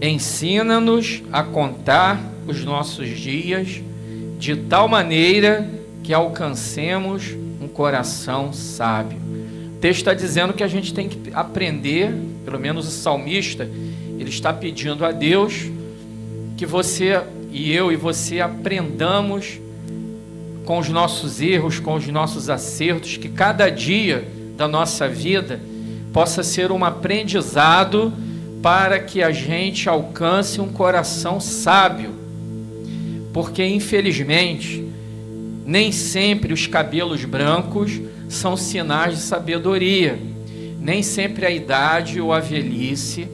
Ensina-nos a contar os nossos dias de tal maneira que alcancemos um coração sábio. O texto está dizendo que a gente tem que aprender, pelo menos o salmista, ele está pedindo a Deus que você e eu e você aprendamos com os nossos erros, com os nossos acertos, que cada dia da nossa vida possa ser um aprendizado para que a gente alcance um coração sábio. Porque, infelizmente, nem sempre os cabelos brancos são sinais de sabedoria. Nem sempre a idade ou a velhice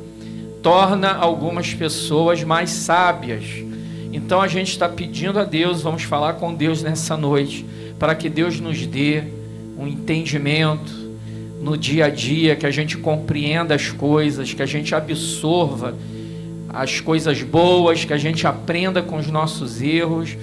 torna algumas pessoas mais sábias. Então a gente está pedindo a Deus, vamos falar com Deus nessa noite, para que Deus nos dê um entendimento no dia a dia, que a gente compreenda as coisas, que a gente absorva as coisas boas, que a gente aprenda com os nossos erros,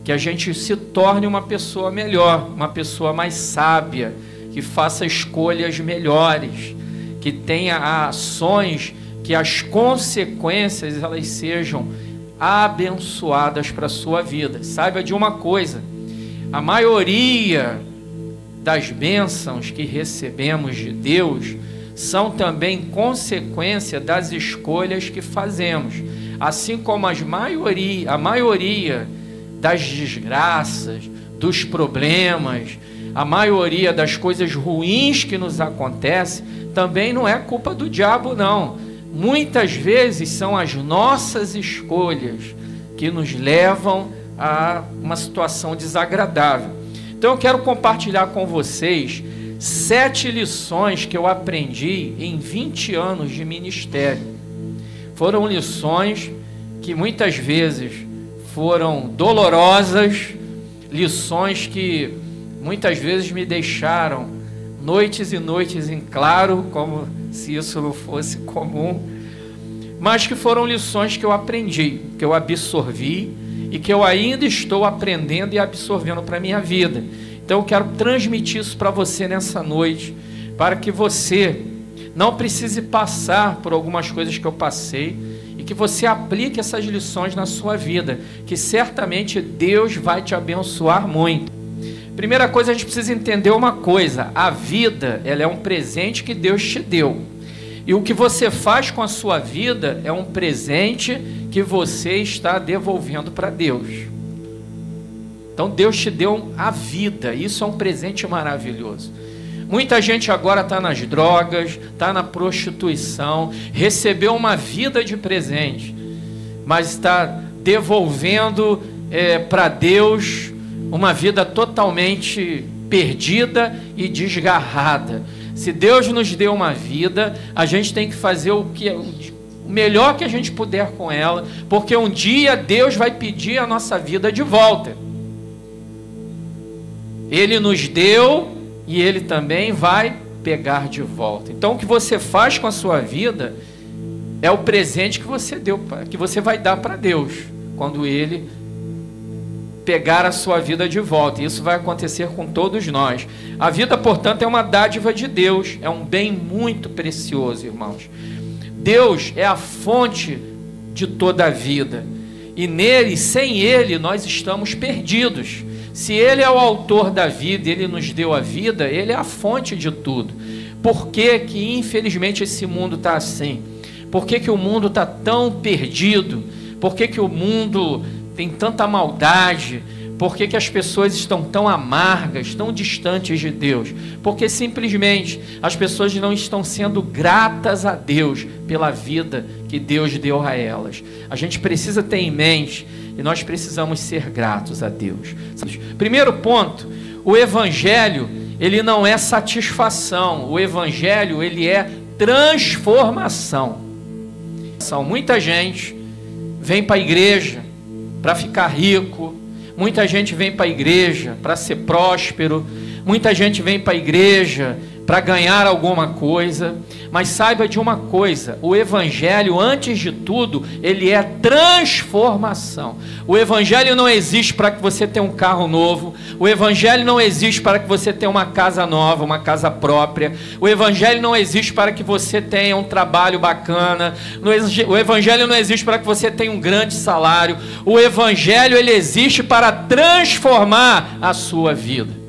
que a gente se torne uma pessoa melhor, uma pessoa mais sábia, que faça escolhas melhores, que tenha ações, que as consequências elas sejam abençoadas para a sua vida. Saiba de uma coisa: a maioria das bênçãos que recebemos de Deus são também consequência das escolhas que fazemos, assim como a maioria das desgraças, dos problemas, a maioria das coisas ruins que nos acontecem também não é culpa do diabo, não. Muitas vezes são as nossas escolhas que nos levam a uma situação desagradável. Então eu quero compartilhar com vocês 7 lições que eu aprendi em 20 anos de ministério. Foram lições que muitas vezes foram dolorosas, lições que muitas vezes me deixaram noites e noites em claro, como se isso não fosse comum, mas que foram lições que eu aprendi, que eu absorvi e que eu ainda estou aprendendo e absorvendo para a minha vida. Então eu quero transmitir isso para você nessa noite, para que você não precise passar por algumas coisas que eu passei e que você aplique essas lições na sua vida, que certamente Deus vai te abençoar muito. Primeira coisa, a gente precisa entender uma coisa: a vida, ela é um presente que Deus te deu. E o que você faz com a sua vida é um presente que você está devolvendo para Deus. Então Deus te deu a vida, isso é um presente maravilhoso. Muita gente agora está nas drogas, está na prostituição, recebeu uma vida de presente, mas está devolvendo para Deus uma vida totalmente perdida e desgarrada. Se Deus nos deu uma vida, a gente tem que fazer o melhor que a gente puder com ela, porque um dia Deus vai pedir a nossa vida de volta. Ele nos deu e Ele também vai pegar de volta. Então o que você faz com a sua vida é o presente que você deu, que você vai dar para Deus quando Ele pegar a sua vida de volta. Isso vai acontecer com todos nós. A vida, portanto, é uma dádiva de Deus, é um bem muito precioso, irmãos. Deus é a fonte de toda a vida, e nele, sem Ele, nós estamos perdidos. Se Ele é o autor da vida, Ele nos deu a vida, Ele é a fonte de tudo. Por que que, infelizmente, esse mundo está assim? Por que que o mundo está tão perdido? Por que que o mundo tem tanta maldade? Por que que as pessoas estão tão amargas, tão distantes de Deus? Porque simplesmente as pessoas não estão sendo gratas a Deus pela vida que Deus deu a elas. A gente precisa ter em mente e nós precisamos ser gratos a Deus. Primeiro ponto: o Evangelho, ele não é satisfação. O Evangelho, ele é transformação. Muita gente vem para a igreja para ficar rico, muita gente vem para a igreja para ser próspero, muita gente vem para a igreja para ganhar alguma coisa, mas saiba de uma coisa: o Evangelho, antes de tudo, ele é transformação. O Evangelho não existe para que você tenha um carro novo, o Evangelho não existe para que você tenha uma casa nova, uma casa própria, o Evangelho não existe para que você tenha um trabalho bacana, o Evangelho não existe para que você tenha um grande salário. O Evangelho, ele existe para transformar a sua vida.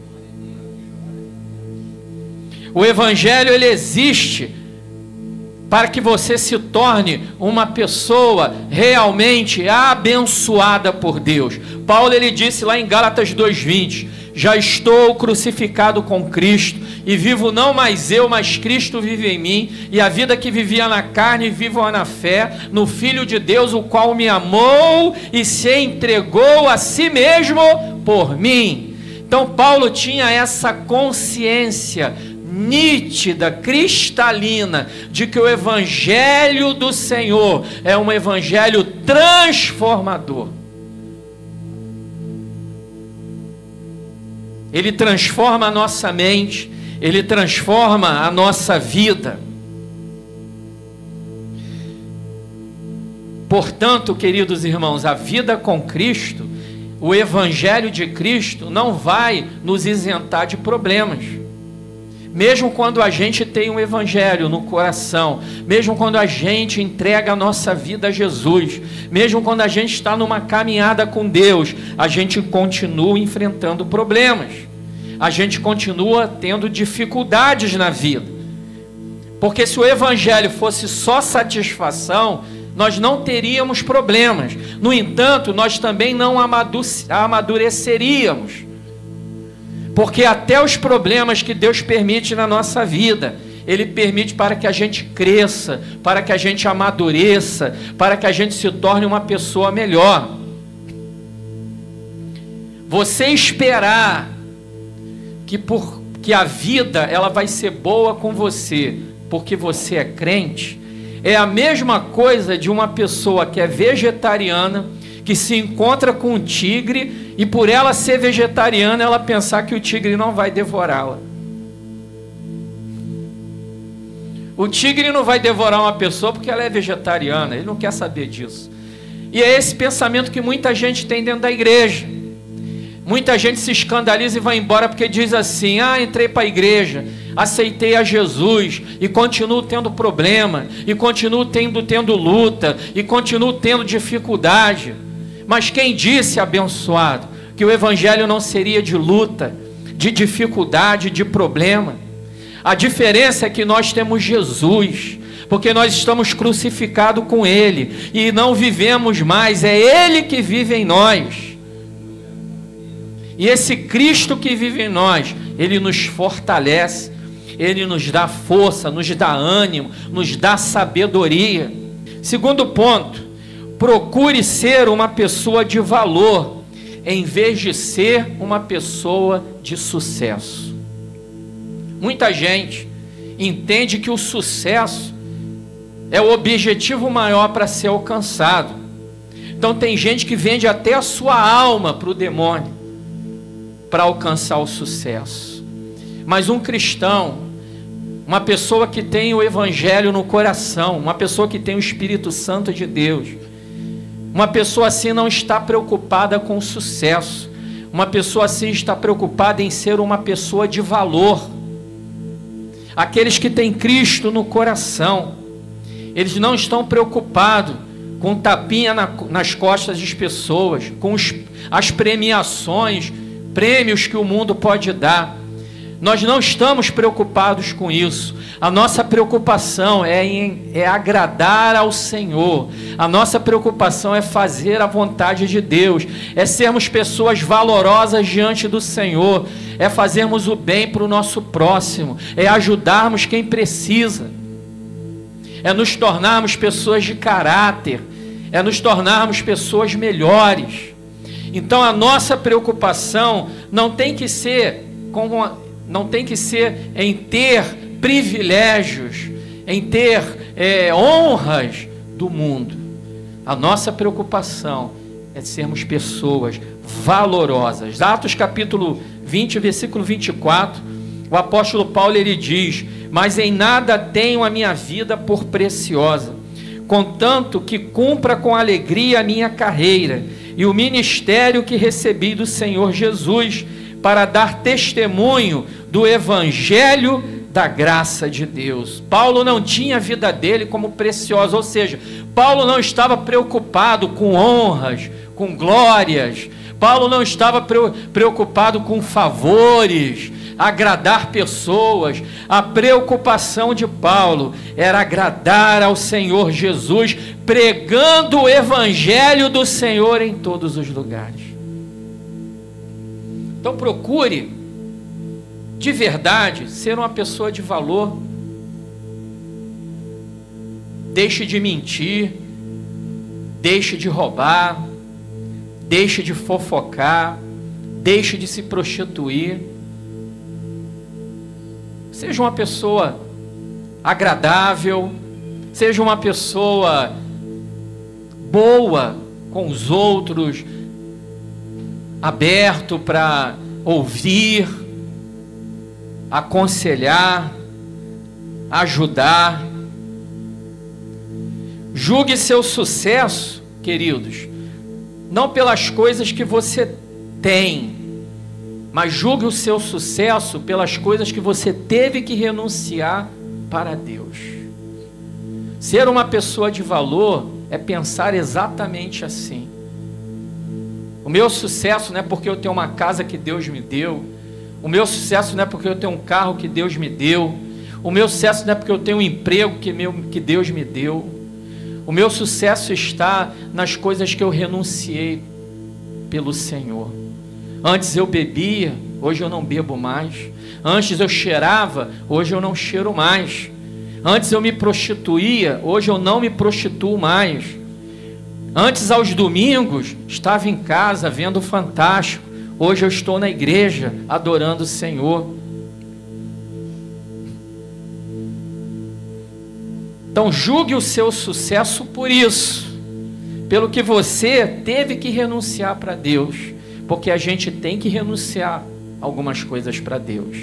O Evangelho, ele existe para que você se torne uma pessoa realmente abençoada por Deus. Paulo, ele disse lá em Gálatas 2:20: já estou crucificado com Cristo, e vivo não mais eu, mas Cristo vive em mim, e a vida que vivia na carne, vivo na fé, no Filho de Deus, o qual me amou e se entregou a si mesmo por mim. Então Paulo tinha essa consciência nítida, cristalina, de que o Evangelho do Senhor é um Evangelho transformador. Ele transforma a nossa mente, ele transforma a nossa vida. Portanto, queridos irmãos, a vida com Cristo, o Evangelho de Cristo, não vai nos isentar de problemas. Mesmo quando a gente tem um Evangelho no coração, mesmo quando a gente entrega a nossa vida a Jesus, mesmo quando a gente está numa caminhada com Deus, a gente continua enfrentando problemas, a gente continua tendo dificuldades na vida. Porque se o Evangelho fosse só satisfação, nós não teríamos problemas. No entanto, nós também não amadureceríamos. Porque até os problemas que Deus permite na nossa vida, Ele permite para que a gente cresça, para que a gente amadureça, para que a gente se torne uma pessoa melhor. Você esperar que a vida ela vai ser boa com você, porque você é crente, é a mesma coisa de uma pessoa que é vegetariana, que se encontra com um tigre, e por ela ser vegetariana, ela pensar que o tigre não vai devorá-la. O tigre não vai devorar uma pessoa porque ela é vegetariana, ele não quer saber disso. E é esse pensamento que muita gente tem dentro da igreja. Muita gente se escandaliza e vai embora porque diz assim: entrei para a igreja, aceitei a Jesus e continuo tendo problema, e continuo tendo luta, e continuo tendo dificuldade. Mas quem disse, abençoado, que o Evangelho não seria de luta, de dificuldade, de problema? A diferença é que nós temos Jesus, porque nós estamos crucificados com Ele, e não vivemos mais, é Ele que vive em nós. E esse Cristo que vive em nós, Ele nos fortalece, Ele nos dá força, nos dá ânimo, nos dá sabedoria. Segundo ponto: procure ser uma pessoa de valor, em vez de ser uma pessoa de sucesso. Muita gente entende que o sucesso é o objetivo maior para ser alcançado. Então tem gente que vende até a sua alma para o demônio, para alcançar o sucesso. Mas um cristão, uma pessoa que tem o Evangelho no coração, uma pessoa que tem o Espírito Santo de Deus, uma pessoa assim não está preocupada com o sucesso. Uma pessoa assim está preocupada em ser uma pessoa de valor. Aqueles que têm Cristo no coração, eles não estão preocupados com tapinha nas costas das pessoas, com as premiações, prêmios que o mundo pode dar. Nós não estamos preocupados com isso. A nossa preocupação é agradar ao Senhor. A nossa preocupação é fazer a vontade de Deus, é sermos pessoas valorosas diante do Senhor, é fazermos o bem para o nosso próximo, é ajudarmos quem precisa, é nos tornarmos pessoas de caráter, é nos tornarmos pessoas melhores. Então a nossa preocupação não tem que ser em ter privilégios, em ter honras do mundo. A nossa preocupação é sermos pessoas valorosas. Atos capítulo 20, versículo 24, O apóstolo Paulo, ele diz: mas em nada tenho a minha vida por preciosa, contanto que cumpra com alegria a minha carreira e o ministério que recebi do Senhor Jesus, para dar testemunho do evangelho da graça de Deus. Paulo não tinha a vida dele como preciosa, ou seja, Paulo não estava preocupado com honras, com glórias. Paulo não estava preocupado com favores, agradar pessoas. A preocupação de Paulo era agradar ao Senhor Jesus, pregando o evangelho do Senhor em todos os lugares. Então procure, de verdade, ser uma pessoa de valor. Deixe de mentir, deixe de roubar, deixe de fofocar, deixe de se prostituir. Seja uma pessoa agradável, seja uma pessoa boa com os outros, aberto para ouvir, aconselhar, ajudar. Julgue seu sucesso, queridos, não pelas coisas que você tem, mas julgue o seu sucesso pelas coisas que você teve que renunciar para Deus. Ser uma pessoa de valor é pensar exatamente assim. O meu sucesso não é porque eu tenho uma casa que Deus me deu. O meu sucesso não é porque eu tenho um carro que Deus me deu. O meu sucesso não é porque eu tenho um emprego que Deus me deu. O meu sucesso está nas coisas que eu renunciei pelo Senhor. Antes eu bebia, hoje eu não bebo mais. Antes eu cheirava, hoje eu não cheiro mais. Antes eu me prostituía, hoje eu não me prostituo mais. Antes, aos domingos, estava em casa vendo o Fantástico. Hoje eu estou na igreja adorando o Senhor. Então julgue o seu sucesso por isso, pelo que você teve que renunciar para Deus, porque a gente tem que renunciar algumas coisas para Deus.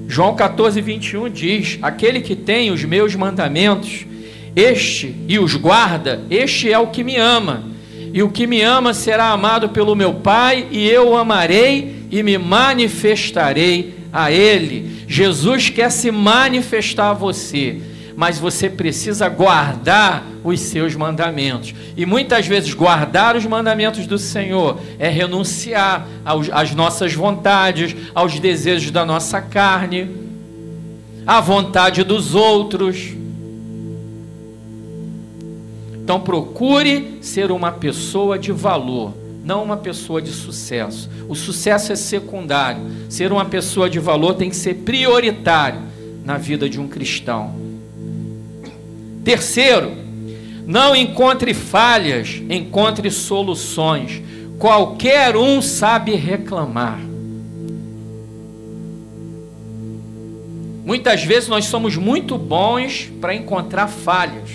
João 14, 21 diz: aquele que tem os meus mandamentos, este e os guarda, este é o que me ama, e o que me ama será amado pelo meu Pai, e eu o amarei e me manifestarei a ele. Jesus quer se manifestar a você, mas você precisa guardar os seus mandamentos. E muitas vezes guardar os mandamentos do Senhor é renunciar às nossas vontades, aos desejos da nossa carne, à vontade dos outros. Então procure ser uma pessoa de valor, não uma pessoa de sucesso. O sucesso é secundário. Ser uma pessoa de valor tem que ser prioritário na vida de um cristão. Terceiro, não encontre falhas, encontre soluções. Qualquer um sabe reclamar. Muitas vezes nós somos muito bons para encontrar falhas,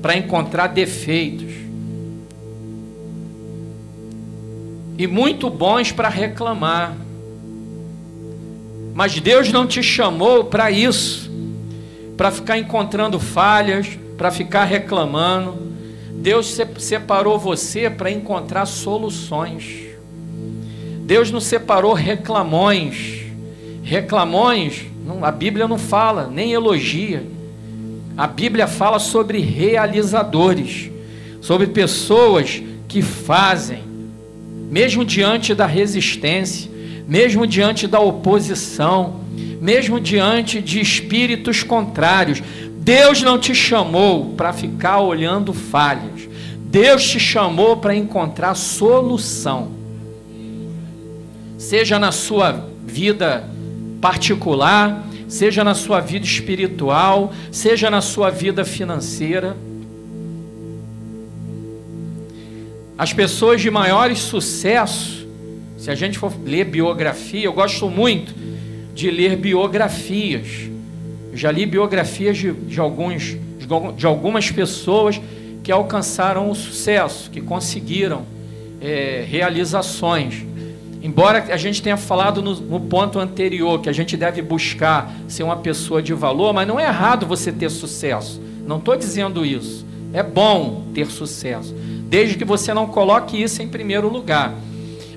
para encontrar defeitos, e muito bons para reclamar. Mas Deus não te chamou para isso, para ficar encontrando falhas, para ficar reclamando. Deus separou você para encontrar soluções. Deus não separou reclamões. Reclamões, a Bíblia não fala, nem elogia. A Bíblia fala sobre realizadores, sobre pessoas que fazem, mesmo diante da resistência, mesmo diante da oposição, mesmo diante de espíritos contrários. Deus não te chamou para ficar olhando falhas. Deus te chamou para encontrar solução. Seja na sua vida particular, seja na sua vida espiritual, seja na sua vida financeira. As pessoas de maiores sucesso, se a gente for ler biografia, eu gosto muito de ler biografias. Eu já li biografias de algumas pessoas que alcançaram o sucesso, que conseguiram realizações. Embora a gente tenha falado no ponto anterior que a gente deve buscar ser uma pessoa de valor, mas não é errado você ter sucesso. Não estou dizendo isso. É bom ter sucesso, desde que você não coloque isso em primeiro lugar.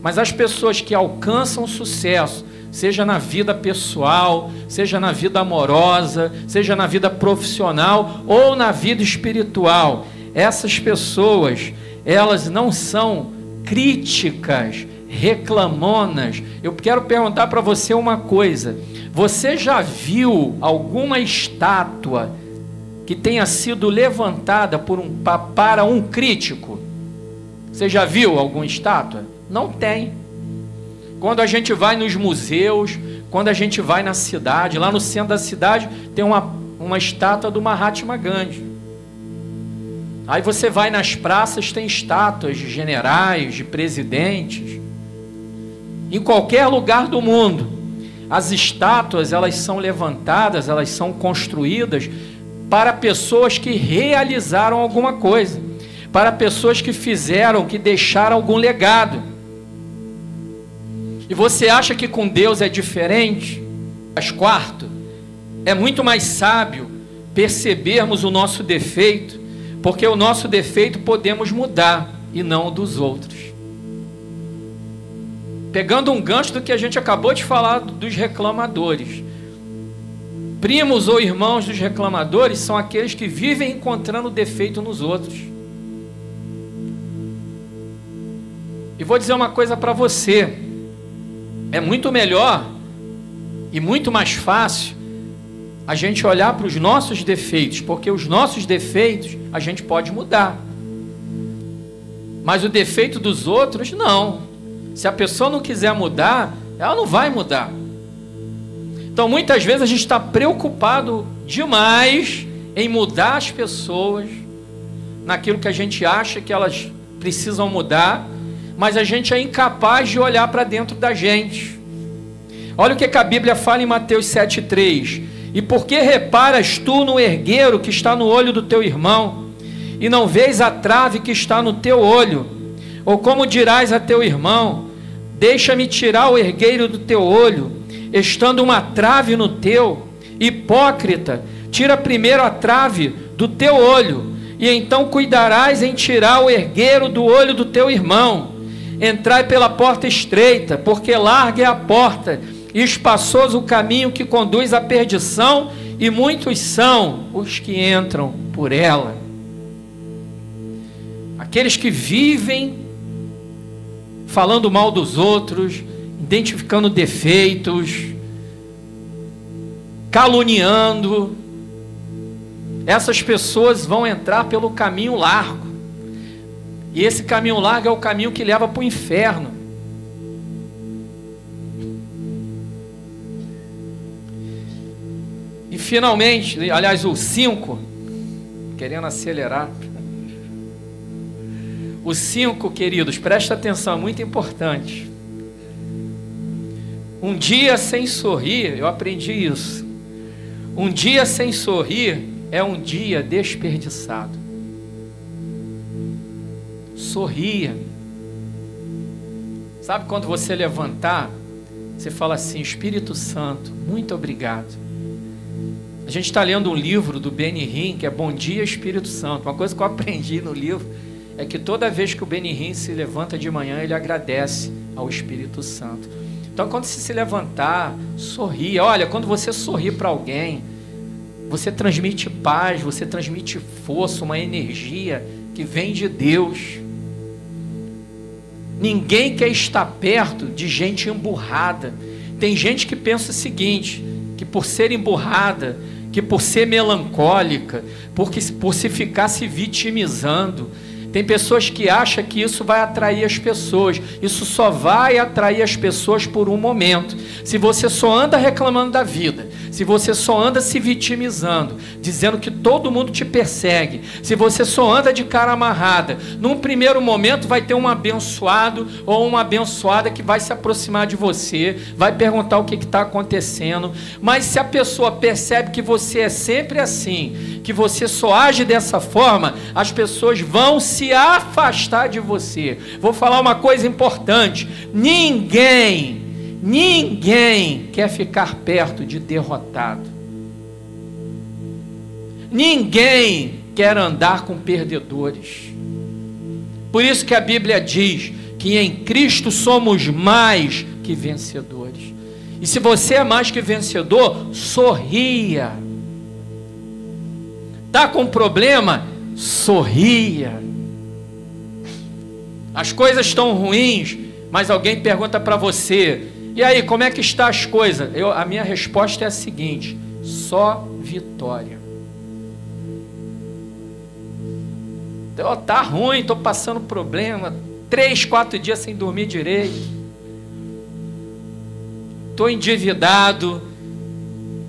Mas as pessoas que alcançam sucesso, seja na vida pessoal, seja na vida amorosa, seja na vida profissional ou na vida espiritual, essas pessoas, elas não são críticas, reclamonas. Eu quero perguntar para você uma coisa: você já viu alguma estátua que tenha sido levantada para um crítico? Você já viu alguma estátua? Não tem. Quando a gente vai nos museus, quando a gente vai na cidade, lá no centro da cidade tem uma estátua do Mahatma Gandhi. Aí você vai nas praças, tem estátuas de generais, de presidentes. Em qualquer lugar do mundo, as estátuas, elas são levantadas, elas são construídas para pessoas que realizaram alguma coisa, para pessoas que fizeram, que deixaram algum legado. E você acha que com Deus é diferente? Mas quarto, é muito mais sábio percebermos o nosso defeito, porque o nosso defeito podemos mudar e não o dos outros. Pegando um gancho do que a gente acabou de falar dos reclamadores. Primos ou irmãos dos reclamadores são aqueles que vivem encontrando defeito nos outros. E vou dizer uma coisa para você: é muito melhor e muito mais fácil a gente olhar para os nossos defeitos, porque os nossos defeitos a gente pode mudar, mas o defeito dos outros não. Se a pessoa não quiser mudar, ela não vai mudar. Então muitas vezes a gente está preocupado demais em mudar as pessoas naquilo que a gente acha que elas precisam mudar, mas a gente é incapaz de olhar para dentro da gente. Olha o que a Bíblia fala em Mateus 7,3: e por que reparas tu no ergueiro que está no olho do teu irmão, e não vês a trave que está no teu olho? Ou como dirás a teu irmão: deixa-me tirar o ergueiro do teu olho, estando uma trave no teu? Hipócrita, tira primeiro a trave do teu olho, e então cuidarás em tirar o ergueiro do olho do teu irmão. Entrai pela porta estreita, porque larga é a porta, e espaçoso o caminho que conduz à perdição, e muitos são os que entram por ela. Aqueles que vivem falando mal dos outros, identificando defeitos, caluniando, essas pessoas vão entrar pelo caminho largo. E esse caminho largo é o caminho que leva para o inferno. E finalmente, aliás, o 5, querendo acelerar. O 5, queridos, presta atenção, muito importante. Um dia sem sorrir, eu aprendi isso. Um dia sem sorrir é um dia desperdiçado. Sorria. Sabe quando você levantar, você fala assim: Espírito Santo, muito obrigado. A gente está lendo um livro do Benihim, que é Bom Dia Espírito Santo. Uma coisa que eu aprendi no livro é que toda vez que o Benihim se levanta de manhã, ele agradece ao Espírito Santo. Então, quando você se levantar, sorria. Olha, quando você sorri para alguém, você transmite paz, você transmite força, uma energia que vem de Deus. Ninguém quer estar perto de gente emburrada. Tem gente que pensa o seguinte, que por ser emburrada, que por ser melancólica, por se ficar se vitimizando, tem pessoas que acham que isso vai atrair as pessoas. Isso só vai atrair as pessoas por um momento. Se você só anda reclamando da vida, se você só anda se vitimizando, dizendo que todo mundo te persegue, se você só anda de cara amarrada, num primeiro momento vai ter um abençoado ou uma abençoada que vai se aproximar de você, vai perguntar o que está acontecendo, mas se a pessoa percebe que você é sempre assim, que você só age dessa forma, as pessoas vão se afastar de você. Vou falar uma coisa importante: ninguém quer ficar perto de derrotado. Ninguém quer andar com perdedores. Por isso que a Bíblia diz que em Cristo somos mais que vencedores. E se você é mais que vencedor, sorria. Está com problema? Sorria. As coisas estão ruins, mas alguém pergunta para você: e aí, como é que estão as coisas? A minha resposta é a seguinte: só vitória. Então, tá ruim, estou passando problema, 3, 4 dias sem dormir direito, estou endividado,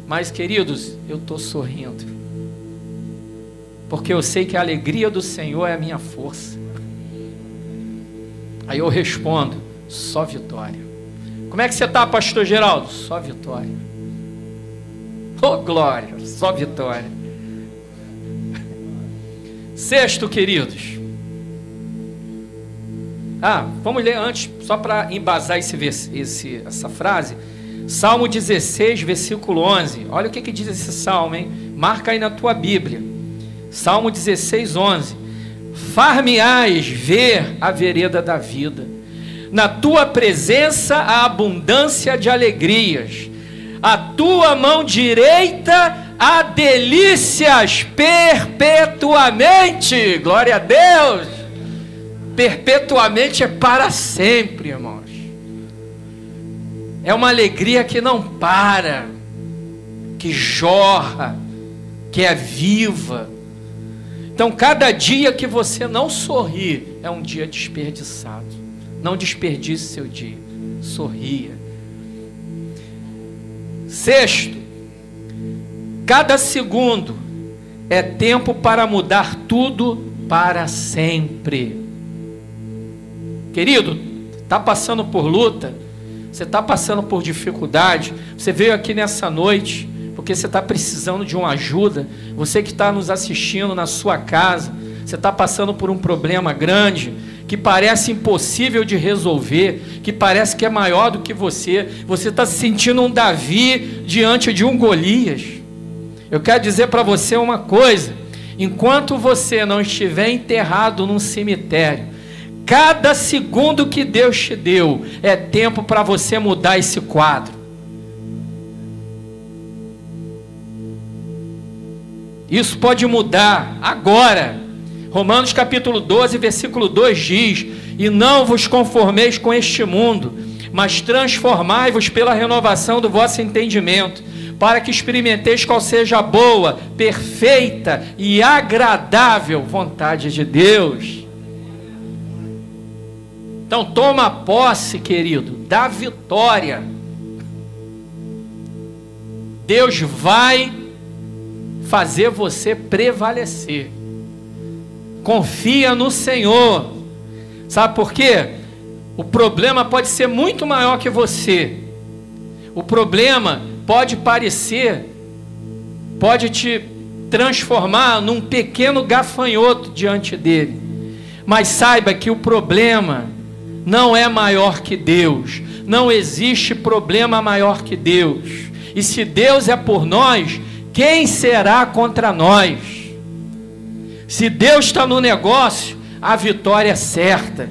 mas queridos, eu estou sorrindo, porque eu sei que a alegria do Senhor é a minha força. Aí eu respondo: só vitória. Como é que você está, pastor Geraldo? Só vitória. Oh, glória, só vitória. Sexto, queridos. Vamos ler antes, só para embasar essa frase. Salmo 16, versículo 11. Olha o que diz esse salmo, hein? Marca aí na tua Bíblia. Salmo 16, 11. Far-me-ás ver a vereda da vida. Na tua presença há abundância de alegrias. A tua mão direita há delícias perpetuamente. Glória a Deus. Perpetuamente é para sempre, irmãos. É uma alegria que não para, que jorra, que é viva. Então, cada dia que você não sorrir é um dia desperdiçado. Não desperdice seu dia. Sorria. Sexto, cada segundo é tempo para mudar tudo para sempre. Querido, está passando por luta, você está passando por dificuldade, você veio aqui nessa noite porque você está precisando de uma ajuda. Você que está nos assistindo na sua casa, você está passando por um problema grande, que parece impossível de resolver, que parece que é maior do que você está se sentindo um Davi diante de um Golias. Eu quero dizer para você uma coisa: enquanto você não estiver enterrado num cemitério, cada segundo que Deus te deu é tempo para você mudar esse quadro. Isso pode mudar agora. Romanos capítulo 12, versículo 2 diz: e não vos conformeis com este mundo, mas transformai-vos pela renovação do vosso entendimento, para que experimenteis qual seja a boa, perfeita e agradável vontade de Deus. Então toma posse, querido, da vitória. Deus vai fazer você prevalecer. Confia no Senhor. Sabe por quê? O problema pode ser muito maior que você. O problema pode parecer, pode te transformar num pequeno gafanhoto diante dele. Mas saiba que o problema não é maior que Deus. Não existe problema maior que Deus. E se Deus é por nós, quem será contra nós? Se Deus está no negócio, a vitória é certa.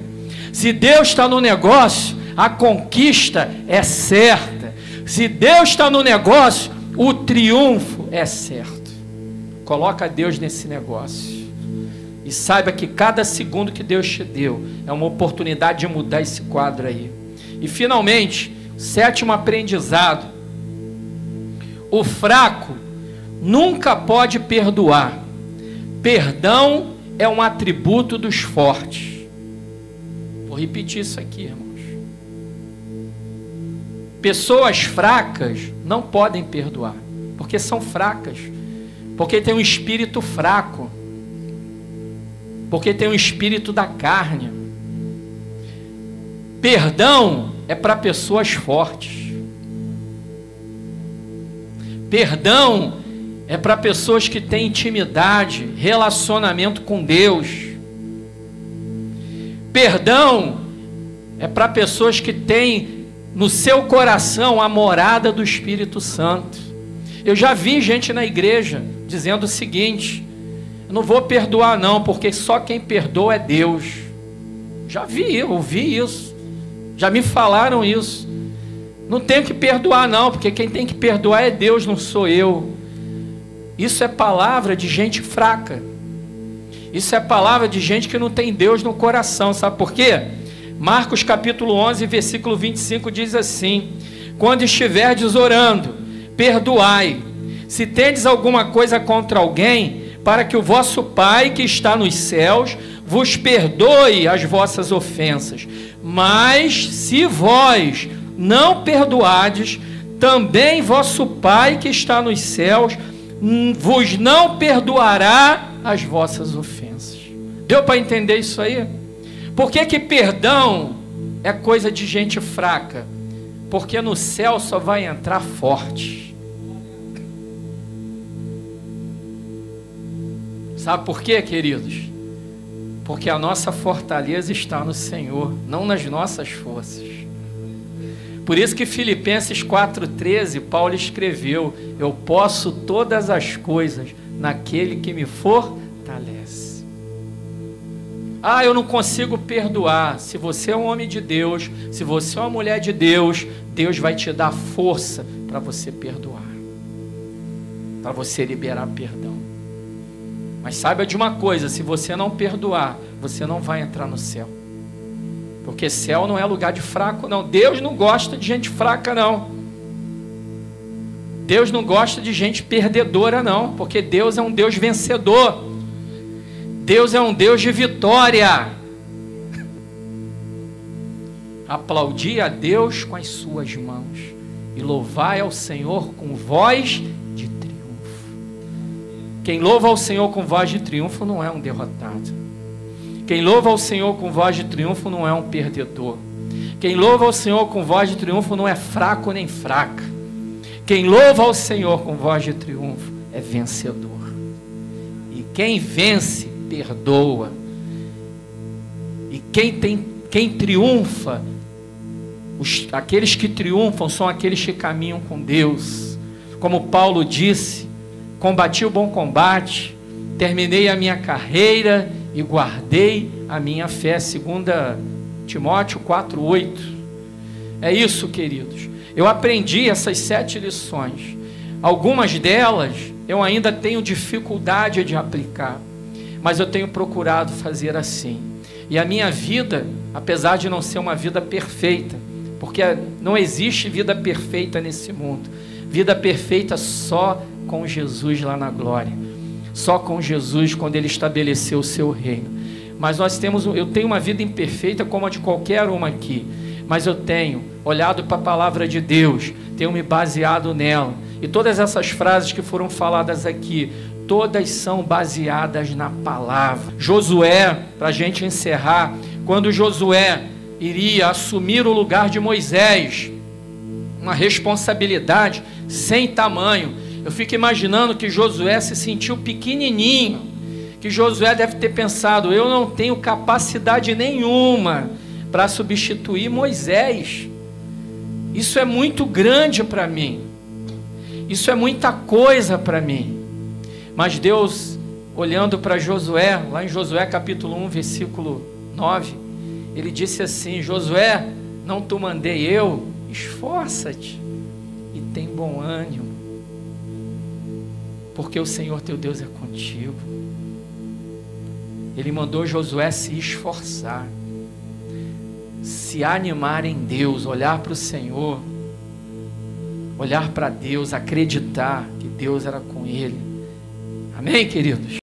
Se Deus está no negócio, a conquista é certa. Se Deus está no negócio, o triunfo é certo. Coloca Deus nesse negócio. E saiba que cada segundo que Deus te deu é uma oportunidade de mudar esse quadro aí. E finalmente, sétimo aprendizado: o fraco nunca pode perdoar. Perdão é um atributo dos fortes. Vou repetir isso aqui, irmãos. Pessoas fracas não podem perdoar. Porque são fracas. Porque tem um espírito fraco. Porque tem um espírito da carne. Perdão é para pessoas fortes. Perdão é para pessoas que têm intimidade, relacionamento com Deus. Perdão é para pessoas que têm no seu coração a morada do Espírito Santo. Eu já vi gente na igreja dizendo o seguinte: eu não vou perdoar não, porque só quem perdoa é Deus. Já vi, ouvi isso. Já me falaram isso. Não tenho que perdoar não, porque quem tem que perdoar é Deus, não sou eu. Isso é palavra de gente fraca. Isso é palavra de gente que não tem Deus no coração. Sabe por quê? Marcos capítulo 11, versículo 25 diz assim: quando estiverdes orando, perdoai, se tendes alguma coisa contra alguém, para que o vosso Pai que está nos céus vos perdoe as vossas ofensas. Mas se vós não perdoardes, também vosso Pai que está nos céus vos não perdoará as vossas ofensas. Deu para entender isso aí? Por que que perdão é coisa de gente fraca? Porque no céu só vai entrar forte. Sabe por quê, queridos? Porque a nossa fortaleza está no Senhor, não nas nossas forças. Por isso que Filipenses 4,13, Paulo escreveu: eu posso todas as coisas naquele que me fortalece. Ah, eu não consigo perdoar. Se você é um homem de Deus, se você é uma mulher de Deus, Deus vai te dar força para você perdoar, para você liberar perdão. Mas saiba de uma coisa: se você não perdoar, você não vai entrar no céu. Porque céu não é lugar de fraco, não. Deus não gosta de gente fraca, não. Deus não gosta de gente perdedora, não. Porque Deus é um Deus vencedor. Deus é um Deus de vitória. Aplaudi a Deus com as suas mãos e louvai ao Senhor com voz de triunfo. Quem louva ao Senhor com voz de triunfo não é um derrotado. Quem louva ao Senhor com voz de triunfo não é um perdedor. Quem louva ao Senhor com voz de triunfo não é fraco nem fraca. Quem louva ao Senhor com voz de triunfo é vencedor. E quem vence, perdoa. E quem triunfa, aqueles que triunfam são aqueles que caminham com Deus. Como Paulo disse: combati o bom combate, terminei a minha carreira e guardei a minha fé. 2 Timóteo 4,8. É isso, queridos. Eu aprendi essas 7 lições. Algumas delas eu ainda tenho dificuldade de aplicar, mas eu tenho procurado fazer assim. E a minha vida, apesar de não ser uma vida perfeita, porque não existe vida perfeita nesse mundo. Vida perfeita só com Jesus lá na glória. Só com Jesus quando Ele estabeleceu o seu reino. Mas eu tenho uma vida imperfeita como a de qualquer uma aqui. Mas eu tenho olhado para a palavra de Deus, tenho me baseado nela. E todas essas frases que foram faladas aqui, todas são baseadas na palavra. Josué, para a gente encerrar, quando Josué iria assumir o lugar de Moisés, uma responsabilidade sem tamanho, eu fico imaginando que Josué se sentiu pequenininho, que Josué deve ter pensado: eu não tenho capacidade nenhuma para substituir Moisés. Isso é muito grande para mim. Isso é muita coisa para mim. Mas Deus, olhando para Josué, lá em Josué capítulo 1, versículo 9, Ele disse assim: Josué, não te mandei eu? Esforça-te e tem bom ânimo, porque o Senhor teu Deus é contigo. Ele mandou Josué se esforçar, se animar em Deus, olhar para o Senhor, olhar para Deus, acreditar que Deus era com ele. Amém, queridos?